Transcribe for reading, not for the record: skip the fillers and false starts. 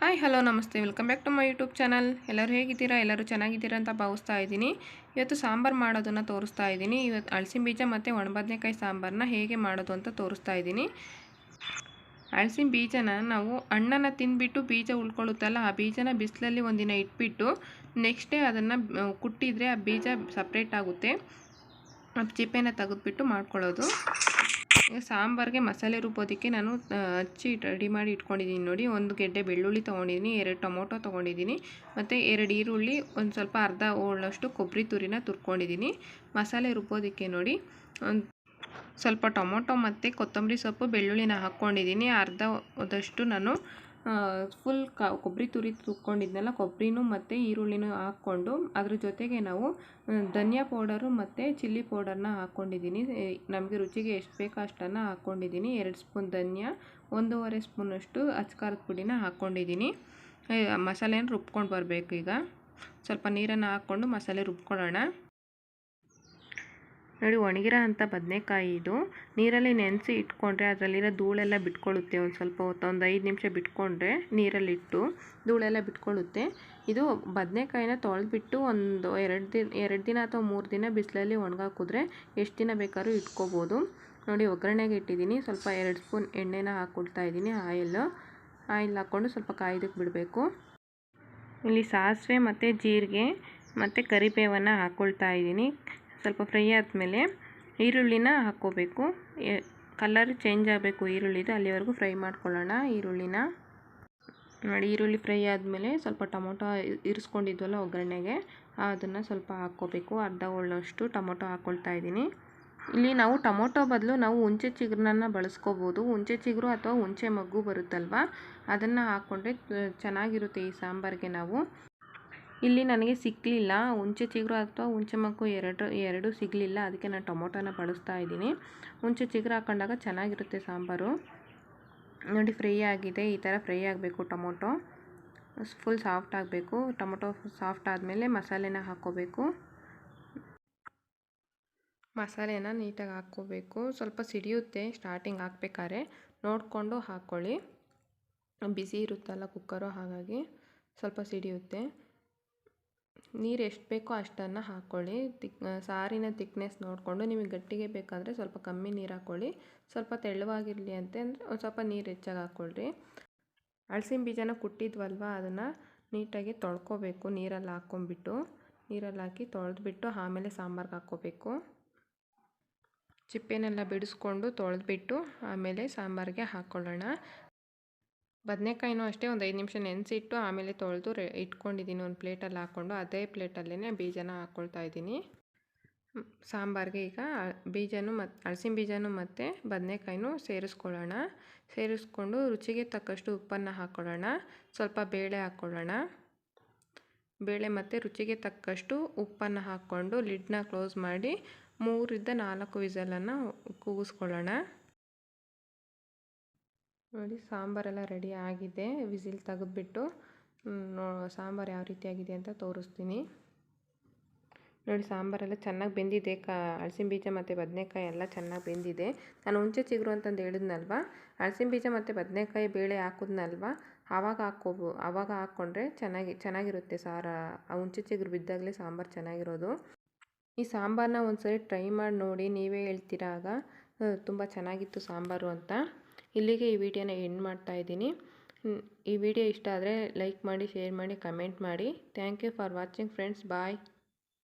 Hi hello ನಮಸ್ತೆ, welcome back to my YouTube channel. ಎಲ್ಲರೂ ಹೇಗಿದ್ದೀರಾ? ಎಲ್ಲರೂ ಚೆನ್ನಾಗಿದ್ದೀರಾ ಅಂತ ಭಾವಿಸ್ತಾ ಇದ್ದೀನಿ. ಇವತ್ತು ಸಾಂಬಾರು ಮಾಡೋದನ್ನು ತೋರಿಸ್ತಾ ಇದ್ದೀನಿ. ಇವತ್ತು ಅಳಸಿನ ಬೀಜ ಮತ್ತು ಒಣಬದನೆಕಾಯಿ ಸಾಂಬಾರನ್ನ ಹೇಗೆ ಮಾಡೋದು ಅಂತ ತೋರಿಸ್ತಾ ಇದ್ದೀನಿ. ಅಳಸಿನ ಬೀಜನ ನಾವು ಹಣ್ಣನ್ನು ತಿಂದುಬಿಟ್ಟು ಬೀಜ ಉಳ್ಕೊಳ್ಳುತ್ತಲ್ಲ, ಆ ಬೀಜನ ಬಿಸಿಲಲ್ಲಿ ಒಂದಿನ ಇಟ್ಬಿಟ್ಟು ನೆಕ್ಸ್ಟ್ ಡೇ ಅದನ್ನು ಕುಟ್ಟಿದರೆ ಆ ಬೀಜ ಸಪ್ರೇಟ್ ಆಗುತ್ತೆ. ಚಿಪ್ಪೆನ ತೆಗೆದುಬಿಟ್ಟು ಮಾಡ್ಕೊಳ್ಳೋದು. ಈಗ ಸಾಂಬಾರಿಗೆ ಮಸಾಲೆ ರುಬ್ಬೋದಕ್ಕೆ ನಾನು ಹಚ್ಚಿ ರೆಡಿ ಮಾಡಿ ಇಟ್ಕೊಂಡಿದ್ದೀನಿ ನೋಡಿ. ಒಂದು ಗೆಡ್ಡೆ ಬೆಳ್ಳುಳ್ಳಿ ತೊಗೊಂಡಿದ್ದೀನಿ, 2 ಟೊಮೊಟೊ ತೊಗೊಂಡಿದ್ದೀನಿ, ಮತ್ತು 2 ಈರುಳ್ಳಿ, ಒಂದು ಸ್ವಲ್ಪ ಅರ್ಧ ಹೋಳಷ್ಟು ಕೊಬ್ಬರಿ ತುರಿನ ತುರ್ಕೊಂಡಿದ್ದೀನಿ. ಮಸಾಲೆ ರುಬ್ಬೋದಕ್ಕೆ ನೋಡಿ ಒಂದು ಸ್ವಲ್ಪ ಟೊಮೊಟೊ ಮತ್ತು ಕೊತ್ತಂಬರಿ ಸೊಪ್ಪು ಬೆಳ್ಳುಳ್ಳಿನ ಹಾಕ್ಕೊಂಡಿದ್ದೀನಿ. ಅರ್ಧದಷ್ಟು ನಾನು ಫುಲ್ ಕೊಬ್ಬರಿ ತುರಿ ತುರ್ಕೊಂಡಿದ್ನಲ್ಲ, ಕೊಬ್ಬರಿನೂ ಮತ್ತು ಈರುಳ್ಳಿನೂ ಹಾಕ್ಕೊಂಡು ಅದ್ರ ಜೊತೆಗೆ ನಾವು ಧನಿಯಾ ಪೌಡರು ಮತ್ತು ಚಿಲ್ಲಿ ಪೌಡರ್ನ ಹಾಕ್ಕೊಂಡಿದ್ದೀನಿ. ನಮಗೆ ರುಚಿಗೆ ಎಷ್ಟು ಬೇಕೋ ಅಷ್ಟನ್ನು ಹಾಕ್ಕೊಂಡಿದ್ದೀನಿ. 2 ಸ್ಪೂನ್ ಧನಿಯಾ, 1.5 ಸ್ಪೂನಷ್ಟು ಅಚ್ಕಾರದ ಪುಡಿನ ಹಾಕ್ಕೊಂಡಿದ್ದೀನಿ. ಮಸಾಲೆನ ರುಬ್ಕೊಂಡು ಬರಬೇಕು. ಈಗ ಸ್ವಲ್ಪ ನೀರನ್ನು ಹಾಕ್ಕೊಂಡು ಮಸಾಲೆ ರುಬ್ಕೊಳ್ಳೋಣ ನೋಡಿ. ಒಣಗಿರೋ ಅಂಥ ಬದನೆಕಾಯಿ ಇದು. ನೀರಲ್ಲಿ ನೆನೆಸಿ ಇಟ್ಕೊಂಡ್ರೆ ಅದರಲ್ಲಿರೋ ಧೂಳೆಲ್ಲ ಬಿಟ್ಕೊಳ್ಳುತ್ತೆ. ಒಂದು ಸ್ವಲ್ಪ ಹೊತ್ತು, ಒಂದು 5 ನಿಮಿಷ ಬಿಟ್ಕೊಂಡ್ರೆ ನೀರಲ್ಲಿಟ್ಟು ಧೂಳೆಲ್ಲ ಬಿಟ್ಕೊಳ್ಳುತ್ತೆ. ಇದು ಬದನೆಕಾಯಿನ ತೊಳೆದ್ಬಿಟ್ಟು ಒಂದು 2 ದಿನ ಅಥವಾ 3 ದಿನ ಬಿಸಿಲಲ್ಲಿ ಒಣಗಾಕಿದ್ರೆ ಎಷ್ಟು ದಿನ ಬೇಕಾದ್ರೂ ಇಟ್ಕೋಬೋದು ನೋಡಿ. ಒಗ್ಗರಣೆಗೆ ಇಟ್ಟಿದ್ದೀನಿ. ಸ್ವಲ್ಪ 2 ಸ್ಪೂನ್ ಎಣ್ಣೆನ ಹಾಕ್ಕೊಳ್ತಾ ಇದ್ದೀನಿ. ಆಯಿಲ್ ಹಾಕ್ಕೊಂಡು ಸ್ವಲ್ಪ ಕಾಯ್ದಕ್ಕೆ ಬಿಡಬೇಕು. ಇಲ್ಲಿ ಸಾಸಿವೆ ಮತ್ತು ಜೀರಿಗೆ ಮತ್ತು ಕರಿಬೇವನ್ನು ಹಾಕ್ಕೊಳ್ತಾ ಇದ್ದೀನಿ. ಸ್ವಲ್ಪ ಫ್ರೈ ಆದಮೇಲೆ ಈರುಳ್ಳಿನ ಹಾಕ್ಕೋಬೇಕು. ಕಲರ್ ಚೇಂಜ್ ಆಗಬೇಕು ಈರುಳ್ಳಿದು, ಅಲ್ಲಿವರೆಗೂ ಫ್ರೈ ಮಾಡ್ಕೊಳ್ಳೋಣ ಈರುಳ್ಳಿನ ನೋಡಿ. ಈರುಳ್ಳಿ ಫ್ರೈ ಆದಮೇಲೆ ಸ್ವಲ್ಪ ಟೊಮೊಟೊ ಇರಿಸ್ಕೊಂಡಿದ್ವಲ್ಲ ಒಗ್ಗರಣೆಗೆ, ಅದನ್ನು ಸ್ವಲ್ಪ ಹಾಕ್ಕೋಬೇಕು. ಅರ್ಧ ಹೋಳಷ್ಟು ಟೊಮೊಟೊ ಹಾಕ್ಕೊಳ್ತಾ ಇದ್ದೀನಿ. ಇಲ್ಲಿ ನಾವು ಟೊಮೊಟೊ ಬದಲು ನಾವು ಹುಣಸೆ ಚಿಗುರನ್ನ ಬಳಸ್ಕೋಬೋದು. ಹುಣಸೆ ಚಿಗುರು ಅಥವಾ ಹುಣಸೆ ಮಗ್ಗು ಬರುತ್ತಲ್ವ, ಅದನ್ನು ಹಾಕ್ಕೊಂಡ್ರೆ ಚೆನ್ನಾಗಿರುತ್ತೆ ಈ ಸಾಂಬಾರಿಗೆ. ನಾವು ಇಲ್ಲಿ ನನಗೆ ಸಿಕ್ಕಲಿಲ್ಲ ಹುಣಸೆ ಚಿಗುರು ಅಥವಾ ಹುಣಸೆ ಮಗ್ಗು, ಎರಡು ಸಿಗಲಿಲ್ಲ. ಅದಕ್ಕೆ ನಾನು ಟೊಮೊಟೊನ ಬಳಸ್ತಾ ಇದ್ದೀನಿ. ಹುಣಸೆ ಚಿಗುರು ಹಾಕೊಂಡಾಗ ಚೆನ್ನಾಗಿರುತ್ತೆ ಸಾಂಬಾರು ನೋಡಿ. ಫ್ರೈ ಆಗಿದೆ, ಈ ಥರ ಫ್ರೈ ಆಗಬೇಕು. ಟೊಮೊಟೊ ಫುಲ್ ಸಾಫ್ಟ್ ಆಗಬೇಕು. ಟೊಮೊಟೊ ಸಾಫ್ಟ್ ಆದಮೇಲೆ ಮಸಾಲೆನ ಹಾಕ್ಕೋಬೇಕು. ಮಸಾಲೆನ ನೀಟಾಗಿ ಹಾಕ್ಕೋಬೇಕು. ಸ್ವಲ್ಪ ಸಿಡಿಯುತ್ತೆ ಸ್ಟಾರ್ಟಿಂಗ್ ಹಾಕ್ಬೇಕಾದ್ರೆ, ನೋಡಿಕೊಂಡು ಹಾಕ್ಕೊಳ್ಳಿ. ಬಿಸಿ ಇರುತ್ತಲ್ಲ ಕುಕ್ಕರು, ಹಾಗಾಗಿ ಸ್ವಲ್ಪ ಸಿಡಿಯುತ್ತೆ. ನೀರು ಎಷ್ಟು ಬೇಕೋ ಅಷ್ಟನ್ನು ಹಾಕ್ಕೊಳ್ಳಿ. ಸಾರಿನ ತಿಕ್ನೆಸ್ ನೋಡಿಕೊಂಡು, ನಿಮಗೆ ಗಟ್ಟಿಗೆ ಬೇಕಾದರೆ ಸ್ವಲ್ಪ ಕಮ್ಮಿ ನೀರು ಹಾಕ್ಕೊಳ್ಳಿ. ಸ್ವಲ್ಪ ತೆಳ್ಳವಾಗಿರಲಿ ಅಂದರೆ ಒಂದು ಸ್ವಲ್ಪ ನೀರು ಹೆಚ್ಚಾಗಿ ಹಾಕ್ಕೊಳ್ರಿ. ಅಳಸಿನ ಬೀಜನ ಕುಟ್ಟಿದ್ವಲ್ವ, ಅದನ್ನು ನೀಟಾಗಿ ತೊಳ್ಕೊಬೇಕು. ನೀರಲ್ಲಿ ಹಾಕ್ಕೊಂಬಿಟ್ಟು, ನೀರಲ್ಲಿ ಹಾಕಿ ತೊಳೆದ್ಬಿಟ್ಟು ಆಮೇಲೆ ಸಾಂಬಾರ್ಗೆ ಹಾಕ್ಕೋಬೇಕು. ಚಿಪ್ಪೆನೆಲ್ಲ ಬಿಡಿಸ್ಕೊಂಡು ತೊಳೆದ್ಬಿಟ್ಟು ಆಮೇಲೆ ಸಾಂಬಾರಿಗೆ ಹಾಕ್ಕೊಳ್ಳೋಣ. ಬದನೆಕಾಯಿನೂ ಅಷ್ಟೇ ಒಂದು 5 ನಿಮಿಷ ನೆನೆಸಿಟ್ಟು ಆಮೇಲೆ ತೊಳೆದು ಇಟ್ಕೊಂಡಿದ್ದೀನಿ ಒಂದು ಪ್ಲೇಟಲ್ಲಿ ಹಾಕ್ಕೊಂಡು. ಅದೇ ಪ್ಲೇಟಲ್ಲೇ ಬೀಜನ ಹಾಕ್ಕೊಳ್ತಾ ಇದ್ದೀನಿ ಸಾಂಬಾರಿಗೆ. ಈಗ ಬೀಜನೂ ಅಳಸಿನ ಬೀಜನೂ ಮತ್ತು ಬದನೆಕಾಯಿನೂ ಸೇರಿಸ್ಕೊಳ್ಳೋಣ. ಸೇರಿಸ್ಕೊಂಡು ರುಚಿಗೆ ತಕ್ಕಷ್ಟು ಉಪ್ಪನ್ನು ಹಾಕ್ಕೊಳ್ಳೋಣ. ಸ್ವಲ್ಪ ಬೇಳೆ ಹಾಕ್ಕೊಳ್ಳೋಣ. ಬೇಳೆ ಮತ್ತು ರುಚಿಗೆ ತಕ್ಕಷ್ಟು ಉಪ್ಪನ್ನು ಹಾಕ್ಕೊಂಡು ಲಿಡ್ನ ಕ್ಲೋಸ್ ಮಾಡಿ 3 ರಿಂದ 4 ವಿಸಲನ್ನು ಕೂಗಿಸ್ಕೊಳ್ಳೋಣ ನೋಡಿ. ಸಾಂಬಾರೆಲ್ಲ ರೆಡಿ ಆಗಿದೆ. ವಿಸಿಲ್ ತೆಗೆದ್ಬಿಟ್ಟು ಸಾಂಬಾರು ಯಾವ ರೀತಿ ಆಗಿದೆ ಅಂತ ತೋರಿಸ್ತೀನಿ ನೋಡಿ. ಸಾಂಬಾರೆಲ್ಲ ಚೆನ್ನಾಗಿ ಬೆಂದಿದೆ. ಅಳಸಿನ ಬೀಜ ಮತ್ತು ಬದನೆಕಾಯಿ ಎಲ್ಲ ಚೆನ್ನಾಗಿ ಬೆಂದಿದೆ. ನಾನು ಹುಣಸೆ ಚಿಗುರು ಅಂತಂದು ಹೇಳಿದ್ನಲ್ವ, ಅಳಸಿನ ಬೀಜ ಮತ್ತು ಬದನೆಕಾಯಿ ಬೇಳೆ ಹಾಕಿದ್ನಲ್ವ, ಆವಾಗ ಹಾಕ್ಕೊಂಡ್ರೆ ಚೆನ್ನಾಗಿರುತ್ತೆ ಸಾರು. ಆ ಹುಣಸೆ ಚಿಗುರು ಬಿದ್ದಾಗಲೇ ಸಾಂಬಾರು ಚೆನ್ನಾಗಿರೋದು. ಈ ಸಾಂಬಾರನ್ನ ಒಂದ್ಸರಿ ಟ್ರೈ ಮಾಡಿ ನೋಡಿ, ನೀವೇ ಹೇಳ್ತೀರಾ ಆಗ ತುಂಬ ಚೆನ್ನಾಗಿತ್ತು ಸಾಂಬಾರು ಅಂತ. ಇಲ್ಲಿಗೆ ಈ ವಿಡಿಯೋನ ಎಂಡ್ ಮಾಡ್ತಾ ಇದ್ದೀನಿ. ಈ ವಿಡಿಯೋ ಇಷ್ಟ ಆದರೆ ಲೈಕ್ ಮಾಡಿ, ಶೇರ್ ಮಾಡಿ, ಕಮೆಂಟ್ ಮಾಡಿ. Thank you for watching friends. Bye.